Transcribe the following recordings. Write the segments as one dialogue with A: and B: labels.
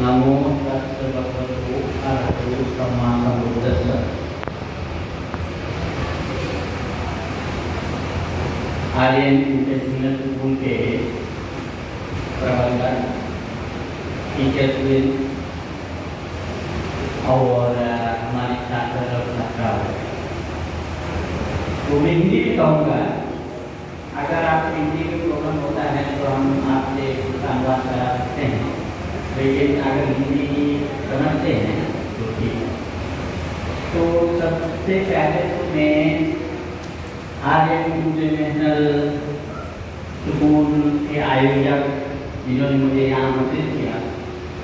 A: नमो तस्य भगवतो अरहतो सम्मा सम्बुद्धस्स। Aryan international school के प्रबंधक टीचर्स और हमारे छात्र और छात्राओं, तो मैं हिंदी में कहूँगा। अगर आपको हिंदी में प्रॉब्लम होता है तो हम आपसे संवाद करा सकते हैं, लेकिन अगर हिंदी समझते हैं तो ठीक है। तो सबसे पहले तो मैं आर्यन इंटरनेशनल स्कूल के आयोजक जिन्होंने मुझे यहाँ आमंत्रित किया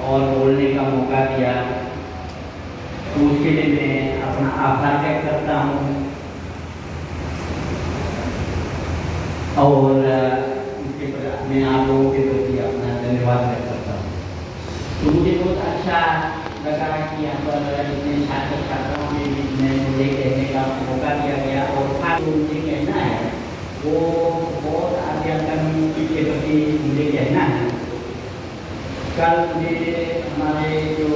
A: और बोलने का मौका दिया, तो उसके लिए मैं अपना आभार व्यक्त करता हूँ। और इसके पर मैं आप लोगों के प्रति अपना धन्यवाद व्यक्त करता हूँ। तो मुझे बहुत अच्छा लगा कि यहाँ पर इतने छात्र छात्राओं के बीच में मुझे कहने का मौका दिया गया, और खास मुझे कहना है वो बहुत अध्यात्म के प्रति मुझे कहना है। कल मुझे हमारे जो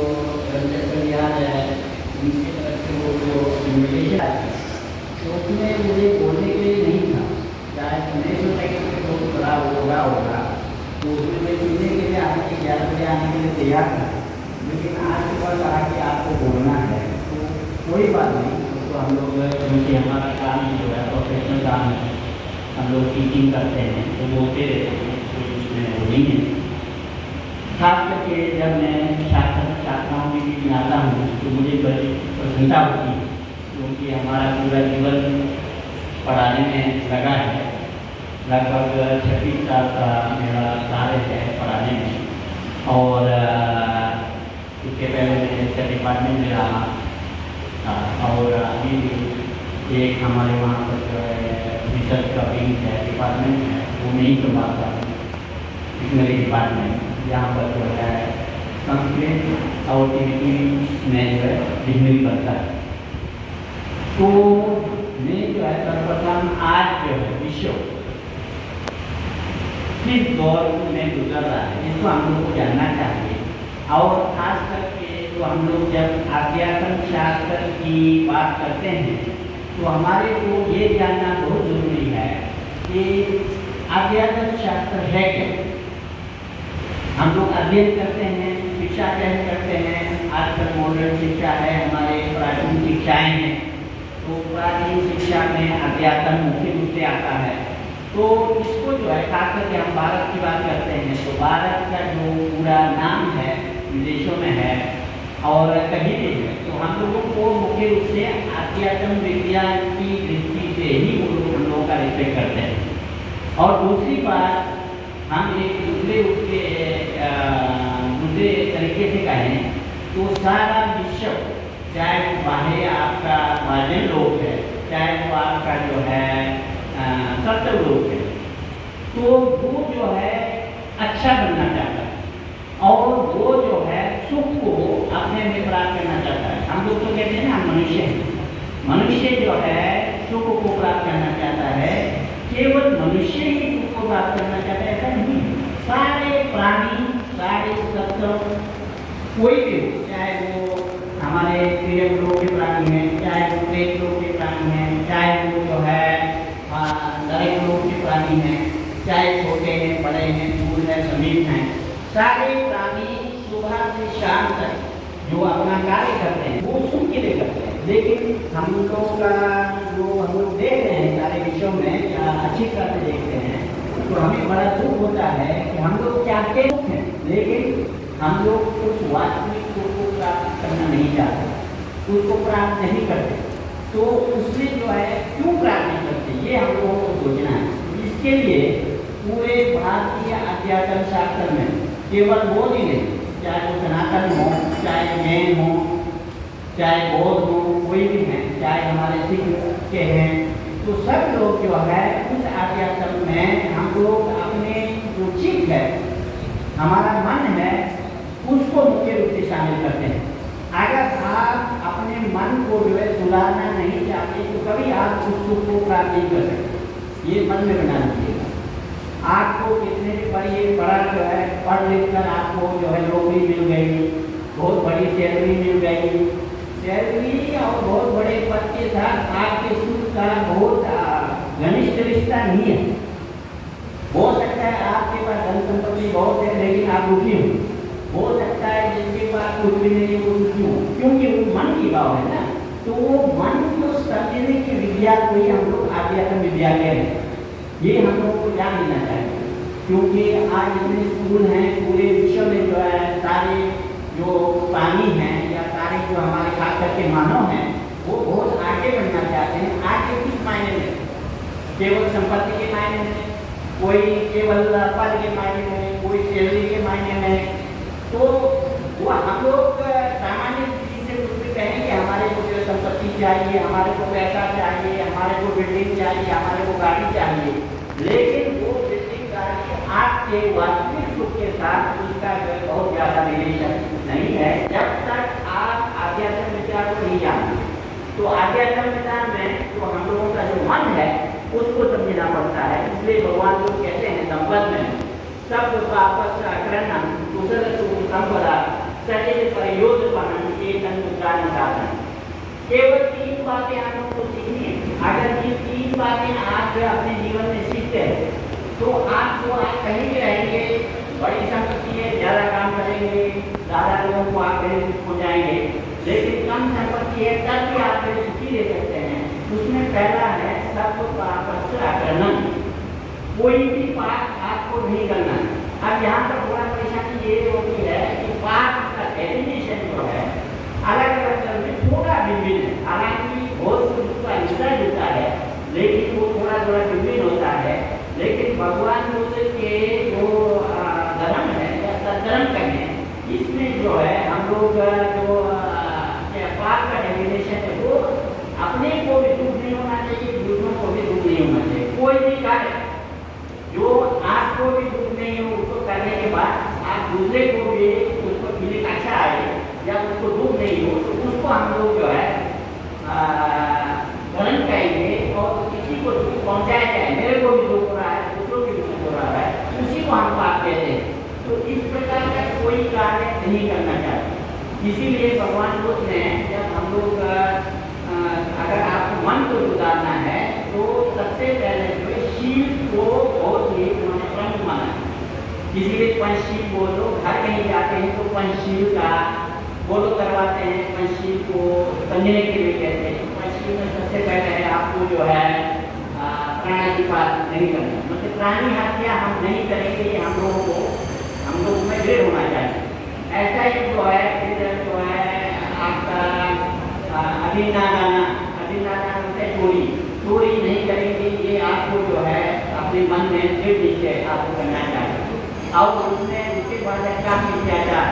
A: याद है उनकी तरफ से वो जो इन्विटेशन आई, तो उसमें मुझे बोलने के लिए नहीं था, शायद मैं सोचा कि बहुत बड़ा होगा, तो उसमें मैं सुनने के लिए आने के 11 बजे आने के लिए तैयार था, लेकिन आज सुबह कहा कि आपको बोलना है, तो कोई बात नहीं। तो हम लोग, क्योंकि हमारा काम जो है प्रोफेशनल काम है, हम लोग टीचिंग करते हैं, तो बोलते रहते हैं, कोई इसमें वो नहीं है। खास करके जब मैं छात्र छात्राओं के बीच में आता हूँ तो मुझे बड़ी प्रसन्नता होती है, क्योंकि हमारा पूरा जीवन पढ़ाने में लगा है। लगभग 26 साल का मेरा कार्य है पढ़ाने में, और इसके पहले मैं शिक्षा डिपार्टमेंट में रहा, और अभी भी एक हमारे वहाँ पर जो है रिसर्च का विंग है, डिपार्टमेंट है, वो नहीं संभालता हूँ। मेरे डिपार्टमेंट यहाँ पर जो है संस्कृत और हिंदी में जो है डिग्री करता है। तो मैं जो है सर्वप्रथम आज जो है विश्व किस दौर में गुजर रहा है इसको हम लोग को जानना चाहिए, और खास करके तो हम लोग जब अध्यात्म शास्त्र की बात करते हैं तो हमारे को ये जानना बहुत जरूरी है कि अध्यात्म शास्त्र है क्या। हम लोग अध्ययन करते हैं, शिक्षा ग्रहण करते हैं, आजकल मॉडर्न शिक्षा है, हमारे प्राचीन शिक्षाएं हैं, तो प्राचीन शिक्षा में अध्यात्म मुख्य रूप से आता है। तो इसको जो है खास करके हम भारत की बात करते हैं, तो भारत का जो पूरा नाम है विदेशों में है और कहीं भी है, तो हम लोगों को मुख्य रूप से अध्यात्म विज्ञान की दृष्टि से ही हम लोगों का रिस्पेक्ट करते हैं। और दूसरी बात, हम एक दूसरे तरीके से कहें तो सारा विश्व, चाहे वो बाहर आपका बाहर लोग है, चाहे वो आपका जो है सत्तर लोग है, तो वो जो है अच्छा बनना चाहता है और वो जो है सुख को अपने में प्राप्त करना चाहता है। हम लोग तो कहते हैं ना मनुष्य है, मनुष्य जो है सुख को प्राप्त करना चाहता है। केवल मनुष्य ही सुख को प्राप्त करना चाहता है ऐसा नहीं, सारे प्राणी, सारे सत्व, कोई भी हो, चाहे वो हमारे प्रिय लोग के प्राणी हैं, चाहे वो प्रेत लोग के प्राणी हैं, चाहे वो जो है नरक लोग के प्राणी हैं, चाहे छोटे हैं, बड़े हैं, दूर है, समीप हैं, सारे प्राणी सुबह से शाम तक जो अपना कार्य करते हैं वो सुख के लिए करते हैं। लेकिन हम लोग का जो हम लोग देख रहे हैं सारे विषयों में या अच्छी तरह से देखते हैं, तो हमें बड़ा दुख होता है कि हम लोग चाहते हैं लेकिन हम लोग उस वास्तविक सुख को प्राप्त करना नहीं चाहते, उसको प्राप्त नहीं करते। तो उसमें जो है क्यों प्राप्त नहीं करते, ये हम लोगों को सोचना है। इसके लिए पूरे भारतीय अध्यात्म शास्त्र में केवल वो ही नहीं, चाहे वो सनातन हो, चाहे जैन हो, चाहे बौद्ध हो, कोई भी हैं, चाहे हमारे सिख के हैं, तो सब लोग जो है उस अध्यात्म में हम लोग अपने जो चित्त है, हमारा मन है, उसको मुख्य रूप से शामिल करते हैं। अगर आप अपने मन को जो है सुधारना नहीं चाहते तो कभी आप उस सुख को प्राप्त नहीं कर सकते, ये मन में बना लीजिएगा। आपको कितने भी बड़ा जो है पढ़ लिख कर आपको जो है नौकरी मिल गई, बहुत बड़ी सैलरी मिल गई, सैलरी और बहुत बड़े पद के साथ आपके सुख का बहुत घनिष्ठ रिश्ता नहीं है। हो सकता है आपके पास धन संपत्ति बहुत है लेकिन आप दुखी हो सकता है जिसके पास कुछ भी नहीं वो दुखी हो, क्योंकि वो मन की भाव है ना। तो वो मन को समझने की विद्या को ही हम लोग आध्यात्म विद्या कह रहे हैं। ये हम लोग को ध्यान देना चाहिए, क्योंकि आज इतने स्कूल हैं पूरे विश्व में जो है सारे जो प्राणी हैं या सारे जो हमारे खास करके मानव हैं वो बहुत आगे बढ़ना चाहते हैं। आगे किस मायने में? केवल संपत्ति के मायने में, कोई केवल पद के मायने में, कोई सैलरी के मायने में। तो वो हम लोग सामान्य दृष्टि से कुछ भी कहें कि हमारे को जो संपत्ति चाहिए, हमारे को पैसा चाहिए, हमारे को बिल्डिंग चाहिए, हमारे को गाड़ी चाहिए, लेकिन वो बिल्डिंग गाड़ी आपके वास्तविक सुख के साथ उसका जो बहुत ज़्यादा रिलेशन नहीं है जब तक आप आध्यात्म विचार को नहीं जानते। तो आध्यात्म विचार में जो हम लोगों का जो मन है उसको समझना पड़ता है। इसलिए भगवान लोग कहते हैं संपद में सब वापस अग्रहण कुशल संपदा शरीर प्रयोग साधन। केवल 3 बातें आप लोग को सीखनी है। अगर ये 3 बातें आप अपने जीवन में सीखते हैं तो आपको आप कहीं भी रहेंगे, बड़ी संपत्ति है, ज़्यादा काम करेंगे, ज़्यादा लोगों को आप बेनिफिट पहुँचाएंगे, लेकिन कम संपत्ति है तब भी आप सुखी रह सकते हैं। उसमें पहला है सब वापस अग्रहण। कोई भी पाठ आपको नहीं करना है। अब यहाँ पर थोड़ा परेशानी ये होती है कि पाठ का डेफिनेशन जो है अलग अलग तरह में थोड़ा भिन्न है। हालांकि बहुत कुछ उसका हिस्सा जुड़ता है लेकिन वो थोड़ा भिन्न होता है। लेकिन भगवान बुद्ध के जो धर्म है या सद्धर्म कहें, इसमें जो है हम लोग जो पाठ का डेफिनेशन है वो अपने को भी दुख नहीं होना चाहिए, दूसरों को भी दुख नहीं होना चाहिए। कोई भी कार्य जो आपको भी दुख नहीं हो उसको करने के बाद आप दूसरे को भी उसको फीलिंग अच्छा आए या उसको दुख नहीं हो तो उसको हम लोग जो है धर्म कहेंगे। और किसी को दुख पहुंचाया जाए, मेरे को भी दुख हो रहा है, दूसरों को भी दुख हो रहा है, उसी को हम पाप कहते हैं। तो इस प्रकार का कोई कार्य नहीं करना चाहिए। इसीलिए भगवान बुद्ध ने जब हम लोग अगर आपको मन को सुधारना है तो सबसे पहले जो शील को बहुत ही उन्होंने प्रमुख माना है। इसीलिए पंचशील बोलो, घर कहीं जाते हैं तो पंचशील का बोलो करवाते हैं, पंचशील को समझने के लिए कहते हैं। पंचशील में सबसे पहले है आपको जो है प्राणाधिपात नहीं करना, मतलब प्राणी हत्या हम नहीं करेंगे, ये हम लोगों में दृढ़ होना चाहिए। ऐसा ही जो है फिर जो है आपका अभिनादाना होता है चोरी नहीं करेंगे, ये आपको जो है अपने मन में दृढ़ निश्चय आपको करना चाहिए। और उसके बाद काम अत्याचार,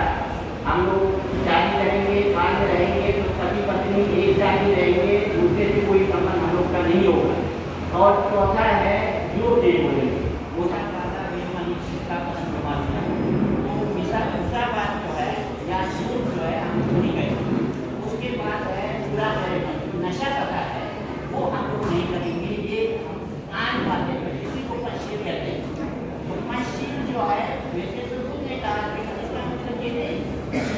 A: हम लोग शादी करेंगे, साथ में रहेंगे तो पति पत्नी एक साथ ही रहेंगे, दूसरे से कोई संबंध हम लोग का नहीं होगा। और चौथा है झूठ नहीं बोलेंगे, वो बात जो है या झूठ जो है हम नहीं करेंगे। उसके बाद है बुरा नशा पता है वो हम लोग नहीं करेंगे। ये आम बातें किसी को पंचशील कहते हैं। तो पंचशील जो है वैसे तो ने कहा कि इसका मतलब ये नहीं,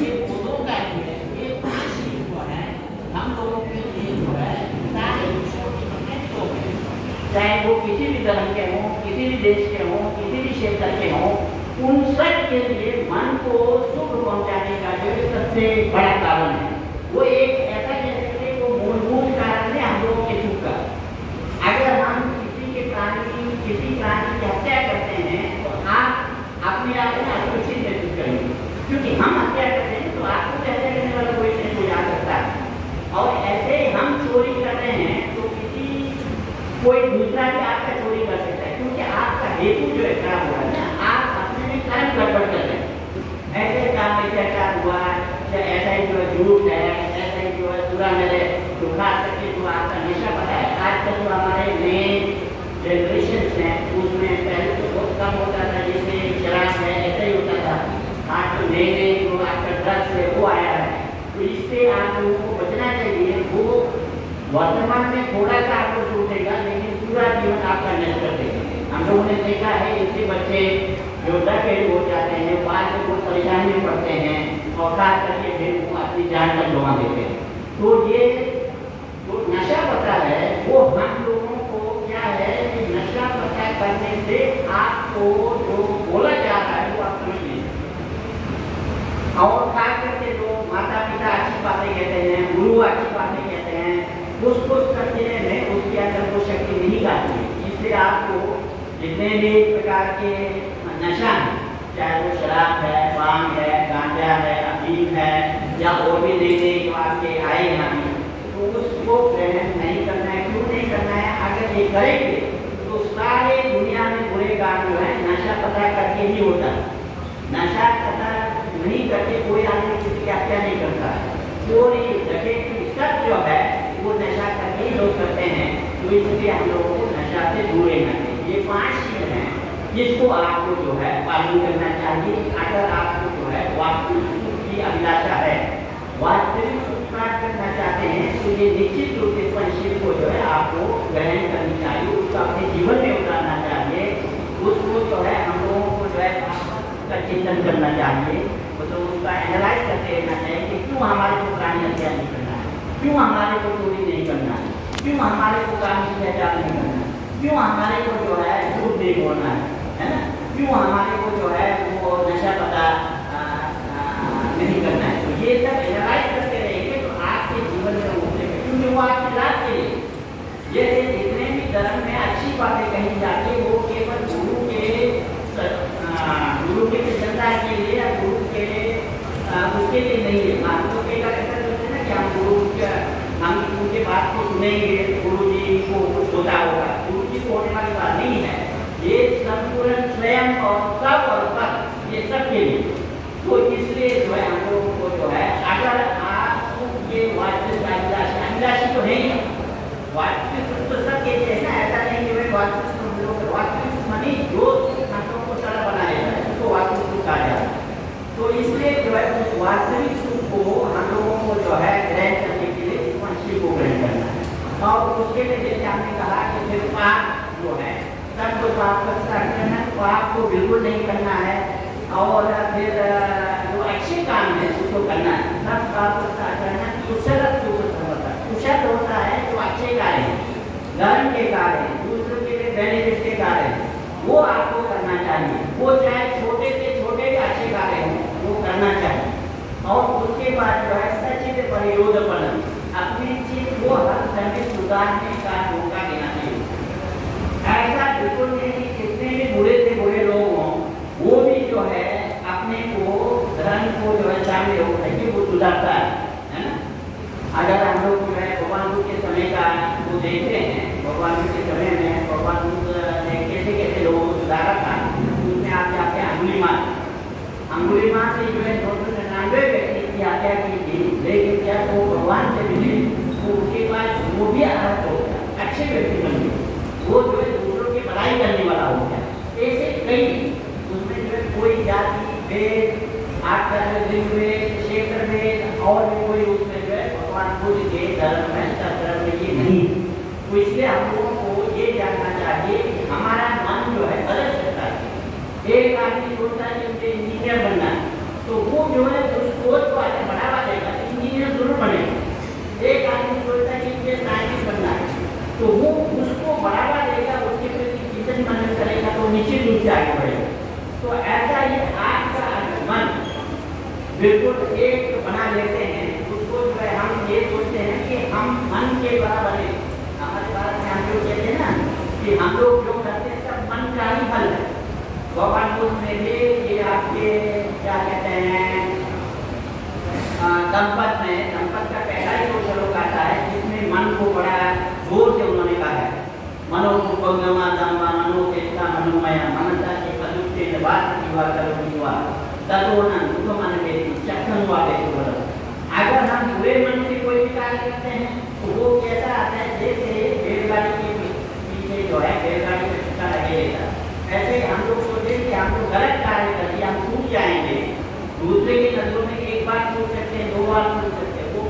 A: ये बोधों का ही है। ये 5 शील जो है हम लोगों के लिए जो है सारे विषयों की महत्व है, चाहे वो किसी भी धर्म के हों, किसी भी देश के हों, किसी भी क्षेत्र के हों, उन सब के लिए मन को सुख पहुंचाने का जो सबसे बड़ा कारण है वो एक ऐसा कह सकते हैं वो मूलभूत कारण है हम लोगों के सुख का। अगर हम किसी प्राणी की हत्या करते हैं तो आप अपने आप में असुरक्षित महसूस करेंगे, क्योंकि हम हत्या करते हैं तो आपको हत्या करने वाला कोई नहीं कोई आ सकता है। और ऐसे हम चोरी करते हैं तो कोई दूसरा भी आपका चोरी कर सकता है, क्योंकि आपका हेतु जो है खराब हो रहा है ना, आप अपने में कर्म गड़बड़ कर रहे हैं। ऐसे काम में अत्याचार हुआ या ऐसा ही जो है झूठ है, ऐसा ही जो है पूरा मेरे जो खास करके जो आपका नशा पता है। आजकल जो हमारे नए जनरेशन हैं उसमें पहले तो बहुत कम होता था, जैसे शराब है ऐसा ही होता था। आज तो नए जो आपका ड्रग्स है वो आया है, तो इससे आप लोगों को बचना चाहिए। वो वर्तमान में थोड़ा सा आपको छूटेगा लेकिन पूरा जीवन आपका नष्ट कर देगा। हम लोगों ने देखा है इससे बच्चे जो डकेट हो जाते हैं, बाद में वो परेशानी में पड़ते हैं और खास करके फिर वो अपनी जान तक गंवा देते हैं। तो ये जो नशा पता है वो हम लोगों को क्या है कि नशा पता करने से आपको जो बोला जा रहा है वो आप समझ नहीं सकते। और खास करके जो माता पिता अच्छी बातें कहते हैं, गुरु अच्छी बातें कहते हैं, उसको करने में उसके अंदर वो शक्ति नहीं आती है। इसलिए आपको जितने भी प्रकार के नशा है, चाहे वो शराब है, भांग है, गांजा है, अफीम है या और भी नई जो आपके आए यहाँ तो उसको ग्रहण नहीं करना है। क्यों नहीं करना है? अगर ये करेंगे तो सारे दुनिया में बुरे काम जो है नशा पता करके ही होता है। नशा पता नहीं करके कोई आदमी किसी की हत्या नहीं करता है। चोरी डकैती सब जो है वो नशा करके ही लोग करते हैं। तो इसलिए हम लोगों को नशा से दूर रहना चाहिए। ये 5 चीज हैं जिसको आपको जो है पालन करना चाहिए। अगर आपको जो है वास्तविक सुख की अभिलाषा है, वास्तविक सुख प्राप्त करना चाहते हैं तो ये निश्चित रूप से पंचशील को जो है आपको ग्रहण करनी चाहिए, उसको अपने जीवन में उतारना चाहिए। उसको जो है हम लोगों को जो है उसका चिंतन करना चाहिए, तो उसका एनालाइज करते रहना चाहिए कि क्यों हमारे को प्राणी हत्या नहीं करना है, क्यों हमारे को चोरी नहीं करना है, क्यों हमारे को कानूनी पहचान नहीं करना है, क्यों हमारे को जो है झूठ नहीं बोलना है ना, क्यों हमारे को जो है वो नशा पता नहीं करना है। तो ये सब एनालाइज करते रहेंगे तो आपके जीवन में उठेगा, क्योंकि वो आपकी लाभ के लिए। जैसे जितने भी धर्म में अच्छी बातें कही जाती है वो केवल गुरु के प्रसन्नता के लिए या गुरु के उसके लिए नहीं है। मान लो कई बार ऐसा होता है ना कि हम उनके बात को सुनेंगे, गुरु जी को कुछ होता होगा, गुरु जी को होने वाली बात नहीं है। ये संपूर्ण स्वयं और सब और पद ये सब के लिए। तो इसलिए जो है हम लोगों को जो है अगर आपको ये वास्तविक अभिलाषी तो नहीं है, वास्तविक तो सब कहते हैं ना, ऐसा नहीं कि भाई वास्तविक मनी जो हम लोगों को सारा बनाएगा उसको वास्तविक सुख कहा जाता है। तो इसलिए जो है उस वास्तविक सुख को हम लोगों को जो है ग्रहण करने के लिए पंचशील को ग्रहण करना है। और उसके लिए जैसे हमने कहा कि फिर पाप जो है सब को पाप करना, पाप को बिल्कुल नहीं करना है। और फिर जो अच्छे काम है उसको करना है, सब पाप करना। कुशल होता है जो अच्छे कार्य हैं, धर्म के कार्य हैं, दूसरों के लिए बेनिफिट के कार्य हैं, वो आपको करना चाहिए। वो चाहे छोटे से छोटे भी अच्छे कार्य हों वो करना चाहिए। और उसके बाद जो है सचित परियोजन अपनी चीज को हर समय सुधारने का मौका देना चाहिए। ऐसा बिल्कुल नहीं कि कितने भी बुरे से बुरे लोग हों वो भी जो है अपने को धर्म को जो है सामने होकर के वो सुधारता है ना। अगर हम लोग जो है भगवान बुद्ध के समय का वो देखते हैं, भगवान बुद्ध के समय में भगवान बुद्ध ने कैसे कैसे लोगों को सुधारा था, उसमें आप जाते हैं अंगुलीमाल से जो है 299 व्यक्ति की हत्या की थी, लेकिन क्या वो भगवान से मिले तो उसके बाद वो भी अलग हो गया, अच्छे व्यक्ति बन गए, वो जो है दूसरों की भलाई करने वाला हो गया। ऐसे कई उसमें जो है कोई जाति भेद, क्षेत्र भेद और भी कोई उसमें जो है भगवान बुद्ध के धर्म में धर्म में ये नहीं। तो इसलिए हम लोगों को ये जानना चाहिए कि हमारा मन जो है बदल सकता है। एक आदमी सोचता है कि मुझे इंजीनियर बनना है तो वो जो है उस सोच को आगे बढ़ावा देगा, इंजीनियर जरूर बनेगा। एक आदमी सोचता है कि मुझे साइंटिस्ट बनना है तो वो उसको बढ़ावा देगा, उसके प्रति चिंतन मनन करेगा तो निश्चित रूप से आगे बढ़ेगा। तो ऐसा ही आपका मन बिल्कुल एक बना लेते हैं, उसको जो है हम ये सोचते हैं कि हम मन के बराबर हैं। हमारे भारत में हम लोग कहते हैं ना कि हम लोग जो करते हैं सब मन का ही फल है। भगवान बुद्ध में भी ये आपके क्या कहते हैं संपत का पहला ही जो श्लोक आता है जिसमें मन को बड़ा जोर से उन्होंने कहा है, मनोपुपगमा धम्मा मनोचेता मनोमया मनसा के पदुत्ते बात जीवा करो जीवा तदोना दुख मन के चक्षण वाले तो। अगर हम बुरे मन से कोई भी कार्य करते हैं तो वो कैसा आता है, जैसे रेलगाड़ी के पीछे जो है रेलगाड़ी में धक्का लगे रहता है, ऐसे हम लोग सोचे कि हम लोग गलत कार्य कर दिया हम टूट जाएंगे। दूसरे की नजरों में एक बार टूट सकते हैं, 2 बार टूट सकते हैं, वो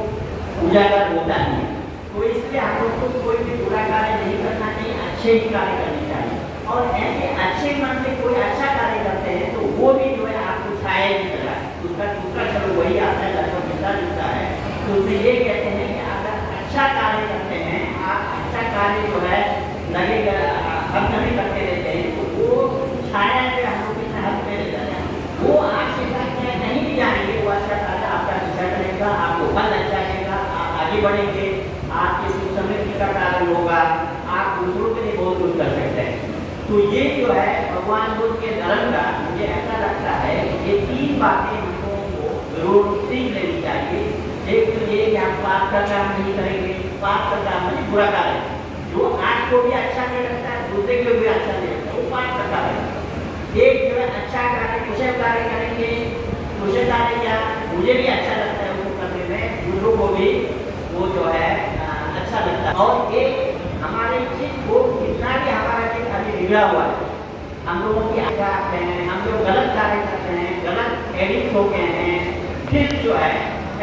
A: उजागर होता नहीं है। तो इसलिए हम लोग को कोई भी बुरा कार्य नहीं करना चाहिए, अच्छे ही कार्य करने चाहिए। और ऐसे अच्छे मन से कोई अच्छा कार्य करते हैं तो वो भी जो है आपको छाया की तरह उसका दूसरा शब्द वही आता है लगभग मिलता जुलता है। तो उसमें ये कहते हैं कि अगर अच्छा कार्य करते हैं आप अच्छा कार्य जो है लगेगा हम नहीं करते रहते हैं तो वो छाया जो हम लोग के हाथ में रहता है वो आपके साथ कहीं भी जाएंगे वो अच्छा कार्य आपका अच्छा करेगा, आपको फल अच्छा देगा, आप आगे बढ़ेंगे, आपके सुख समृद्धि का कारण होगा, आप दूसरों के लिए बहुत कुछ कर सकते हैं। तो ये जो है भगवान बुद्ध के धर्म का मुझे ऐसा लगता है ये तीन बातें हम लोगों को जरूर सीख लेनी चाहिए। एक तो ये कि हम पाप का काम नहीं करेंगे, पाप का काम नहीं बुरा कार्य जो आपको भी अच्छा नहीं लगता है दूसरे को भी अच्छा नहीं लगता वो पाप का कार्य है। एक जो है अच्छा कार्य कुशल कार्य करेंगे, कुशल कार्य क्या मुझे भी अच्छा लगता है उसको करने में, दूसरों को भी वो जो है अच्छा लगता है। और एक हमारे चित्त को कितना भी हमारा चित्त अभी बिगड़ा हुआ है, हम लोगों की आदत हैं, हम लोग गलत कार्य करते हैं, गलत एडिक्ट हो गए हैं, फिर जो है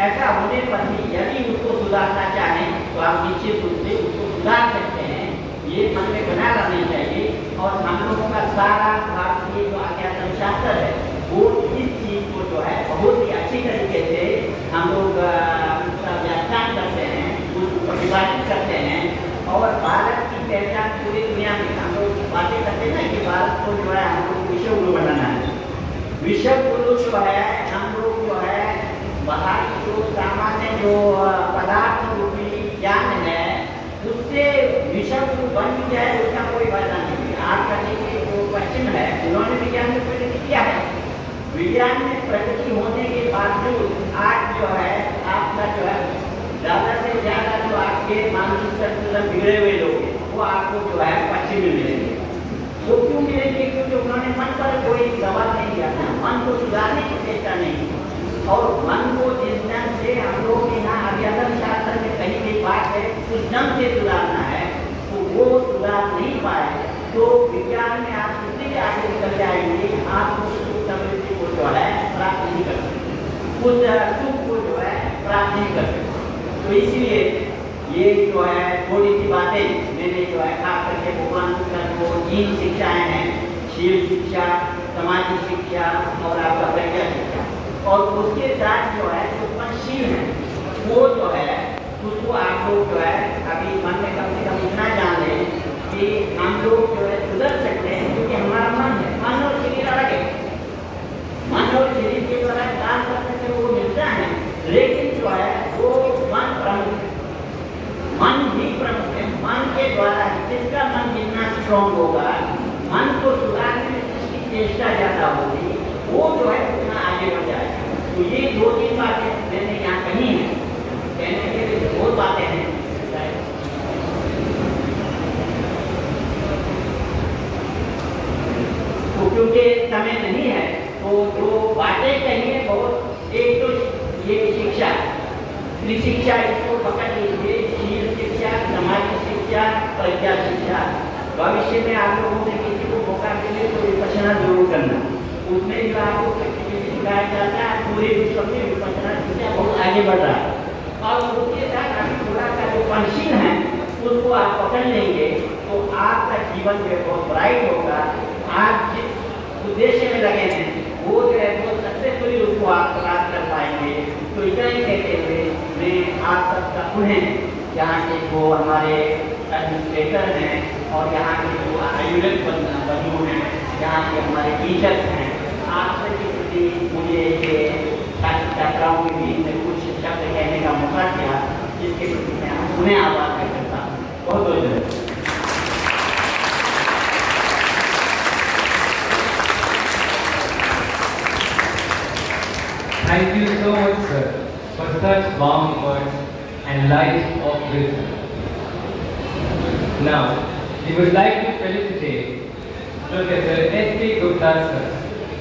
A: ऐसा होने पर भी यदि उसको सुधारना चाहें तो आप निश्चित रूप से उसको सुधार सकते हैं। ये मन में बना रहना चाहिए। और हम लोगों का सारा भारतीय जो आध्यात्म शास्त्र है वो इस चीज को जो है बहुत ही अच्छी तरीके से हम लोग उसका व्याख्यान करते हैं, उसको प्रतिपादित करते हैं। और भारत की पहचान पूरी दुनिया में हम लोग बातें करते हैं कि भारत को जो है हम लोग विश्व गुरु बनाना है। विश्व गुरु जो है हम लोग जो है बाहर जो सामान्य जो पदार्थ रूपी ज्ञान है उससे विश्व गुरु बन जाए उसका कोई फायदा नहीं है। आज का देखिए जो पश्चिम है उन्होंने विज्ञान में प्रगति किया है, विज्ञान में प्रगति होने के बावजूद आज जो है आपका जो है ज़्यादा से ज़्यादा जो आपके मानसिक संतुलन बिगड़े हुए लोग हैं वो आपको जो है पश्चिम में मिलेंगे। वो क्यों मिलेंगे? क्योंकि उन्होंने मन पर कोई सवाल नहीं किया था, मन को सुधारने की चेष्टा नहीं की। और मन को जिस ढंग से हम लोग यहाँ अध्यात्म शास्त्र में कहीं भी बात है उस ढंग से सुधारना है तो वो सुधार नहीं पाए तो विज्ञान में आप कितने भी आगे निकल जाएंगे आप उस समृद्धि को जो है प्राप्त नहीं कर सकते, उस सुख को जो है प्राप्त नहीं कर सकते। तो इसलिए ये जो है थोड़ी सी बातें मैंने जो है खास करके भगवान बुद्ध को 3 शिक्षाएं हैं, शील शिक्षा, समाधि शिक्षा और आपका प्रज्ञा शिक्षा। और उसके साथ जो है जो पंचशील है वो जो है उसको आप लोग जो है अभी मन में कम से कम इतना जान लें कि हम लोग जो है सुधर सकते हैं क्योंकि हमारा मन है, मन और शरीर अलग है। मन और शरीर के द्वारा काम करने से वो मिलता है लेकिन जो है वो मन प्रमुख है, मन ही प्रमुख है। मन के द्वारा जिसका मन जितना स्ट्रॉन्ग होगा, मन को सुधारने में जिसकी चेष्टा ज़्यादा होगी वो जो है उतना आगे बढ़ जाएगा। तो ये 2-3 बातें मैंने यहाँ कही हैं, कहने के लिए बहुत बातें हैं। तो क्योंकि समय नहीं है तो जो बातें कही है बहुत, एक तो ये शिक्षा, त्रिशिक्षा इसको पकड़ लीजिए, शील शिक्षा, समाधि शिक्षा, प्रज्ञा शिक्षा। भविष्य में आप लोगों ने किसी को मौका मिले तो विपश्यना जरूर करना, उसमें जो आपको सिखाया जाता है पूरे विश्व में विपश्यना शिक्षा बहुत आगे बढ़ रहा है। और उसके साथ अभी थोड़ा सा जो पंचशील है उसको आप पकड़ लेंगे तो आपका जीवन जो है बहुत ब्राइट होगा। आप जिस उद्देश्य में लगे हैं वो जो है वो सक्सेसफुली उसको आप प्राप्त कर पाएंगे। तो इतना ही कहते हुए मैं आप सबका पुनः यहाँ के जो हमारे एडमिनिस्ट्रेटर हैं और यहाँ के जो आयोजक बंधु हैं, यहाँ के हमारे टीचर्स हैं, आप सबके प्रति मुझे ये छात्र छात्राओं के बीच में कुछ शब्द कहने का मौका दिया जिसके प्रति मैं पुनः आभार व्यक्त करता हूँ। बहुत बहुत धन्यवाद।
B: Thank you so much, sir, for such warm words and light of wisdom. Now, we would like to felicitate Professor S.P. Gupta, sir.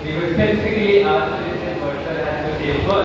B: We would specifically ask Mr. Sir has to say first.